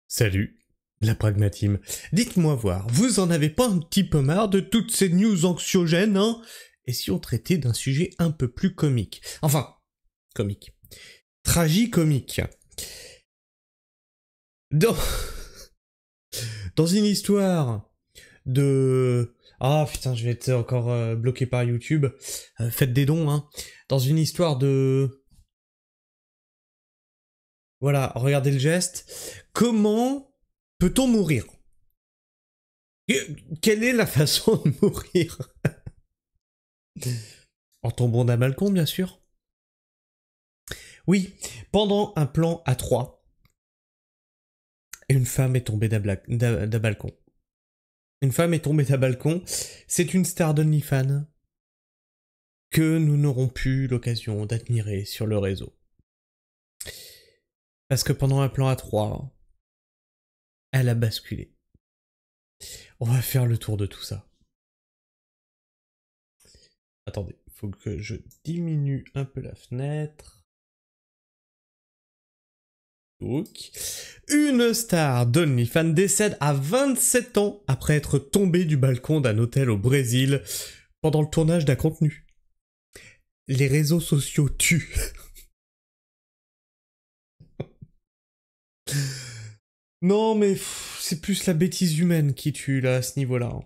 Salut, la pragmatime. Dites-moi voir, vous en avez pas un petit peu marre de toutes ces news anxiogènes, hein? Et si on traitait d'un sujet un peu plus comique? Enfin, comique. Tragicomique. Dans, dans une histoire de... Ah putain, je vais être encore bloqué par YouTube. Faites des dons, hein. Dans une histoire de... Voilà, regardez le geste. Comment peut-on mourir? Quelle est la façon de mourir? En tombant d'un balcon, bien sûr. Oui, pendant un plan à 3, une femme est tombée d'un balcon. Une femme est tombée d'un balcon. C'est une star d'OnlyFans que nous n'aurons plus l'occasion d'admirer sur le réseau. Parce que pendant un plan à 3, elle a basculé. On va faire le tour de tout ça. Attendez, faut que je diminue un peu la fenêtre. Une star d'OnlyFans décède à 27 ans après être tombée du balcon d'un hôtel au Brésil pendant le tournage d'un contenu. Les réseaux sociaux tuent. Non mais c'est plus la bêtise humaine qui tue là à ce niveau-là.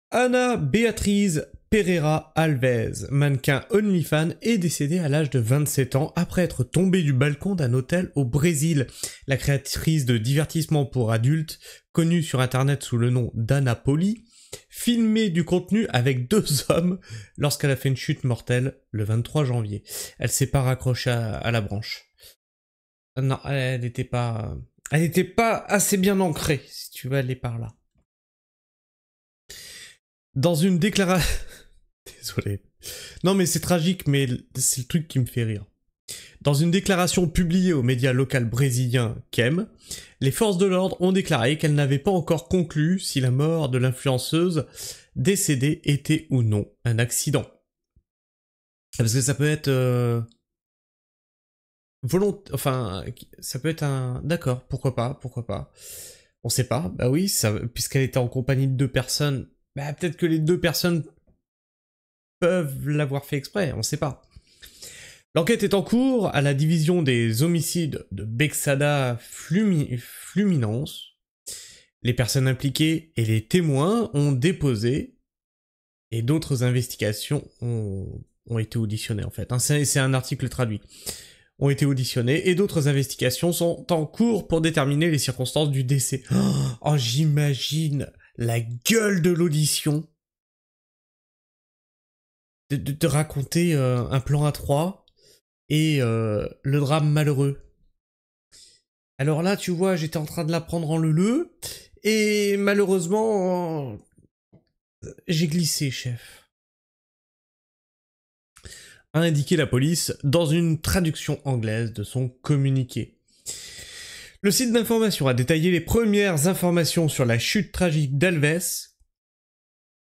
Ana Beatriz Pereira Alves, mannequin OnlyFans, est décédée à l'âge de 27 ans après être tombée du balcon d'un hôtel au Brésil. La créatrice de divertissement pour adultes, connue sur internet sous le nom d'Ana Poli, filmait du contenu avec 2 hommes lorsqu'elle a fait une chute mortelle le 23 janvier. Elle s'est pas raccrochée à la branche. Non, elle n'était pas... Elle n'était pas assez bien ancrée, si tu veux aller par là. Dans une déclaration... Désolé. Non mais c'est tragique, mais c'est le truc qui me fait rire. Dans une déclaration publiée aux médias local brésilien KEM, les forces de l'ordre ont déclaré qu'elles n'avaient pas encore conclu si la mort de l'influenceuse décédée était ou non un accident. Parce que ça peut être... Enfin, ça peut être un... D'accord, pourquoi pas. On sait pas, bah oui, puisqu'elle était en compagnie de 2 personnes, bah peut-être que les 2 personnes peuvent l'avoir fait exprès, on sait pas. L'enquête est en cours à la division des homicides de Bexada Fluminense. Les personnes impliquées et les témoins ont déposé et d'autres investigations ont été auditionnées en fait. C'est un article traduit. Ont été auditionnées et d'autres investigations sont en cours pour déterminer les circonstances du décès. Oh, j'imagine la gueule de l'audition. De raconter un plan à 3 et le drame malheureux. Alors là, tu vois, j'étais en train de la prendre en leu et malheureusement, j'ai glissé, chef. A indiqué la police dans une traduction anglaise de son communiqué. Le site d'information a détaillé les premières informations sur la chute tragique d'Alves.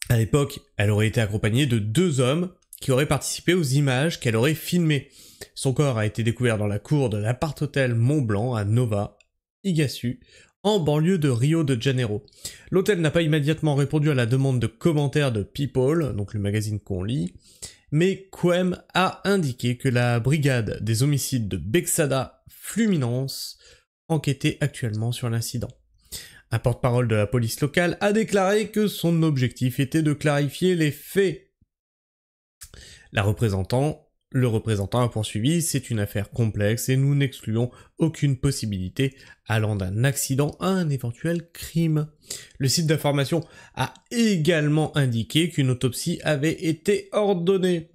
À l'époque, elle aurait été accompagnée de 2 hommes qui auraient participé aux images qu'elle aurait filmées. Son corps a été découvert dans la cour de l'appart-hôtel Mont-Blanc à Nova, Iguaçu, en banlieue de Rio de Janeiro. L'hôtel n'a pas immédiatement répondu à la demande de commentaires de People, donc le magazine qu'on lit, mais Quem a indiqué que la brigade des homicides de Bexada Fluminense enquêtait actuellement sur l'incident. Un porte-parole de la police locale a déclaré que son objectif était de clarifier les faits. Le représentant a poursuivi, c'est une affaire complexe et nous n'excluons aucune possibilité allant d'un accident à un éventuel crime. Le site d'information a également indiqué qu'une autopsie avait été ordonnée.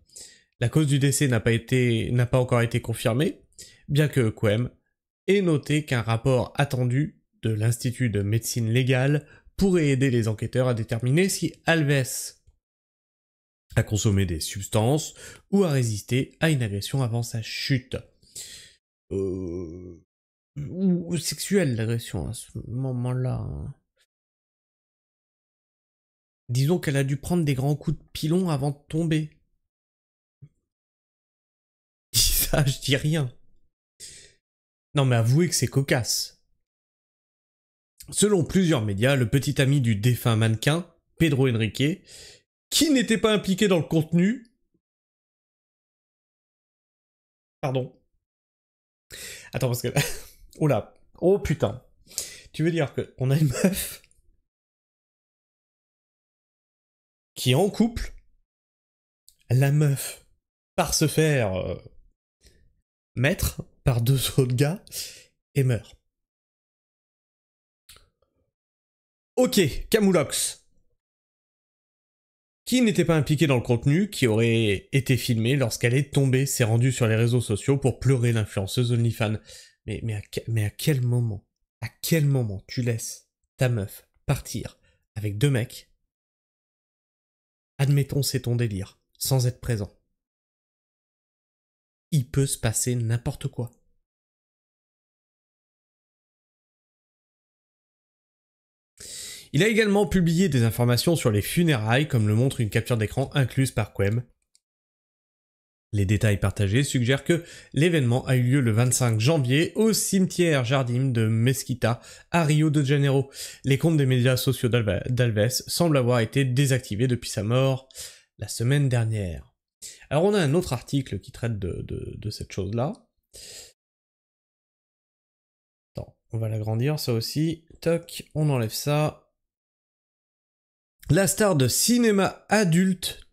La cause du décès n'a pas encore été confirmée, bien que Quem ait noté qu'un rapport attendu de l'Institut de médecine légale pourrait aider les enquêteurs à déterminer si Alves a consommé des substances ou a résisté à une agression avant sa chute. Ou sexuelle l'agression à ce moment-là. Disons qu'elle a dû prendre des grands coups de pilon avant de tomber. Dis ça, je dis rien. Non mais avouez que c'est cocasse. Selon plusieurs médias, le petit ami du défunt mannequin, Pedro Henrique, qui n'était pas impliqué dans le contenu... Pardon. Attends, parce que... Oh là. Oh putain. Tu veux dire qu'on a une meuf qui est en couple, la meuf part se faire mettre par deux autres gars et meurt. Ok, Camoulox. Qui n'était pas impliqué dans le contenu, qui aurait été filmé lorsqu'elle est tombée, s'est rendue sur les réseaux sociaux pour pleurer l'influenceuse OnlyFans. Mais à quel moment tu laisses ta meuf partir avec deux mecs? Admettons c'est ton délire, sans être présent. Il peut se passer n'importe quoi. Il a également publié des informations sur les funérailles, comme le montre une capture d'écran incluse par Quem. Les détails partagés suggèrent que l'événement a eu lieu le 25 janvier au cimetière Jardim de Mesquita à Rio de Janeiro. Les comptes des médias sociaux d'Alves semblent avoir été désactivés depuis sa mort la semaine dernière. Alors on a un autre article qui traite de cette chose-là. Attends, on va l'agrandir ça aussi. Toc, on enlève ça. La star de cinéma adulte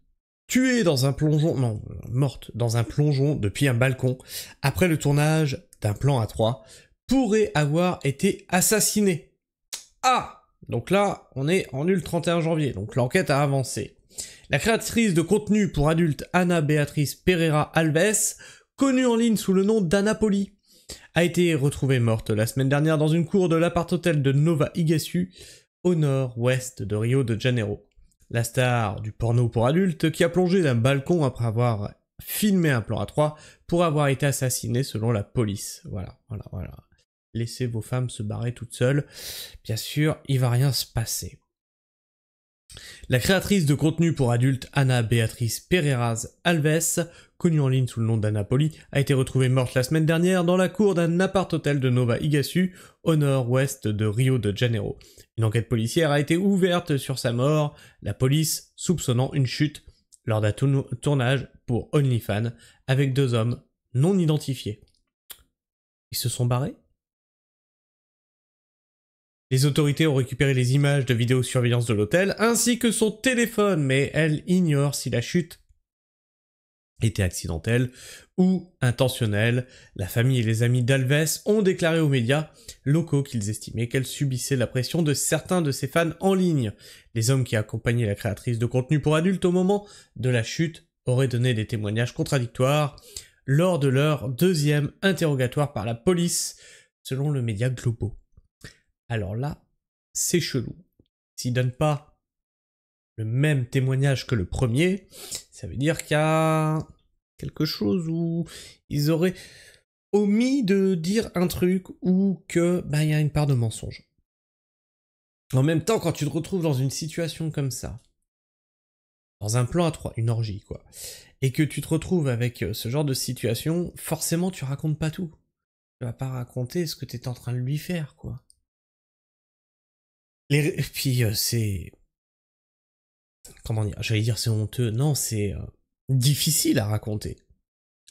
tuée dans un plongeon... Non, morte dans un plongeon depuis un balcon après le tournage d'un plan à 3 pourrait avoir été assassinée. Ah! Donc là, on est en le 31 janvier, donc l'enquête a avancé. La créatrice de contenu pour adultes Ana Beatriz Pereira Alves, connue en ligne sous le nom d'Anapoli, a été retrouvée morte la semaine dernière dans une cour de l'appart-hôtel de Nova Iguaçu, au nord-ouest de Rio de Janeiro. La star du porno pour adultes qui a plongé d'un balcon après avoir filmé un plan à 3 pour avoir été assassinée selon la police. Voilà. Laissez vos femmes se barrer toutes seules. Bien sûr, il va rien se passer. La créatrice de contenu pour adultes Ana Beatriz Pereiras Alves, connue en ligne sous le nom d'Anapoli, a été retrouvée morte la semaine dernière dans la cour d'un appart-hôtel de Nova Iguaçu, au nord-ouest de Rio de Janeiro. Une enquête policière a été ouverte sur sa mort, la police soupçonnant une chute lors d'un tournage pour OnlyFans avec deux hommes non identifiés. Ils se sont barrés ? Les autorités ont récupéré les images de vidéosurveillance de l'hôtel ainsi que son téléphone, mais elles ignorent si la chute était accidentelle ou intentionnelle. La famille et les amis d'Alves ont déclaré aux médias locaux qu'ils estimaient qu'elle subissait la pression de certains de ses fans en ligne. Les hommes qui accompagnaient la créatrice de contenu pour adultes au moment de la chute auraient donné des témoignages contradictoires lors de leur deuxième interrogatoire par la police, selon le média Globo. Alors là, c'est chelou. S'ils donnent pas le même témoignage que le premier, ça veut dire qu'il y a quelque chose où ils auraient omis de dire un truc ou que il y a une part de mensonge. En même temps, quand tu te retrouves dans une situation comme ça, dans un plan à 3, une orgie quoi, et que tu te retrouves avec ce genre de situation, forcément tu racontes pas tout. Tu vas pas raconter ce que t'es en train de lui faire quoi. Et puis c'est... Comment dire? J'allais dire c'est honteux. Non, c'est difficile à raconter.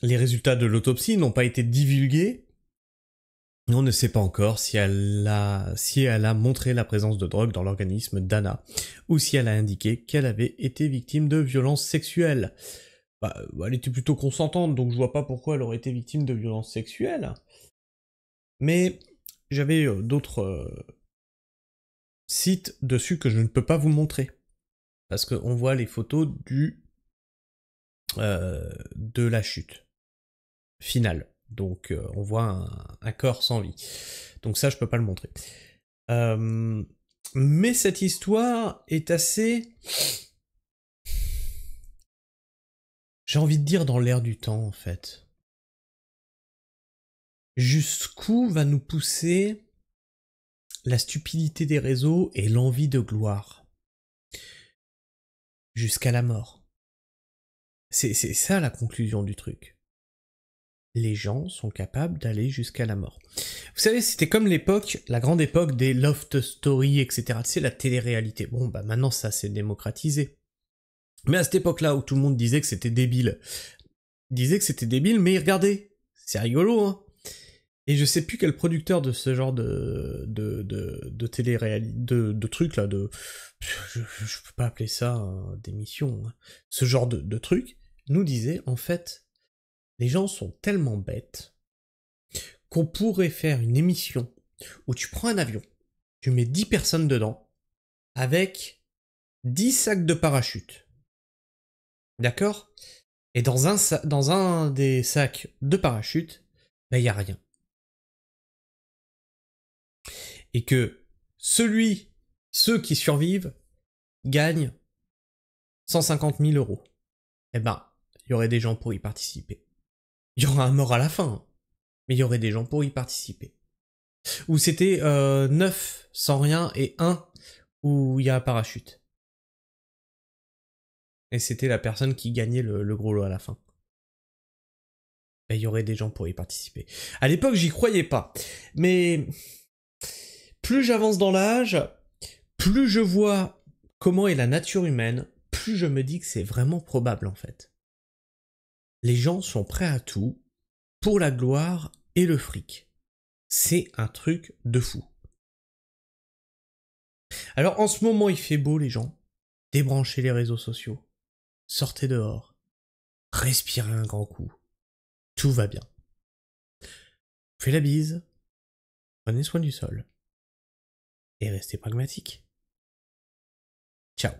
Les résultats de l'autopsie n'ont pas été divulgués. On ne sait pas encore si elle a montré la présence de drogue dans l'organisme d'Anna, ou si elle a indiqué qu'elle avait été victime de violences sexuelles. Elle était plutôt consentante, donc je vois pas pourquoi elle aurait été victime de violences sexuelles. Mais j'avais d'autres sites dessus que je ne peux pas vous montrer. Parce qu'on voit les photos de la chute finale. Donc on voit un corps sans vie. Donc ça, je peux pas le montrer. Mais cette histoire est assez... J'ai envie de dire dans l'air du temps, en fait. Jusqu'où va nous pousser la stupidité des réseaux et l'envie de gloire? Jusqu'à la mort. C'est ça la conclusion du truc. les gens sont capables d'aller jusqu'à la mort. Vous savez, c'était comme l'époque, la grande époque des loft stories, etc. Tu sais, la télé-réalité. Bon, bah maintenant ça s'est démocratisé. Mais à cette époque-là où tout le monde disait que c'était débile, mais regardez, c'est rigolo, hein. Et je sais plus quel producteur de ce genre de télé-réalité, de trucs là, je peux pas appeler ça d'émission, hein. Ce genre de truc nous disait, en fait, les gens sont tellement bêtes qu'on pourrait faire une émission où tu prends un avion, tu mets 10 personnes dedans, avec 10 sacs de parachute. D'accord? Et dans un des sacs de parachute, ben y a rien. Et que ceux qui survivent gagnent 150 000 euros. Eh ben, il y aurait des gens pour y participer. Il y aura un mort à la fin, hein, mais il y aurait des gens pour y participer. Ou c'était 9 sans rien et 1 où il y a un parachute. Et c'était la personne qui gagnait le gros lot à la fin. Ben, il y aurait des gens pour y participer. À l'époque, j'y croyais pas. Mais plus j'avance dans l'âge, plus je vois comment est la nature humaine, plus je me dis que c'est vraiment probable en fait. Les gens sont prêts à tout pour la gloire et le fric. C'est un truc de fou. Alors en ce moment il fait beau les gens, débranchez les réseaux sociaux, sortez dehors, respirez un grand coup, tout va bien. Faites la bise, prenez soin du sol et restez pragmatique. Ciao.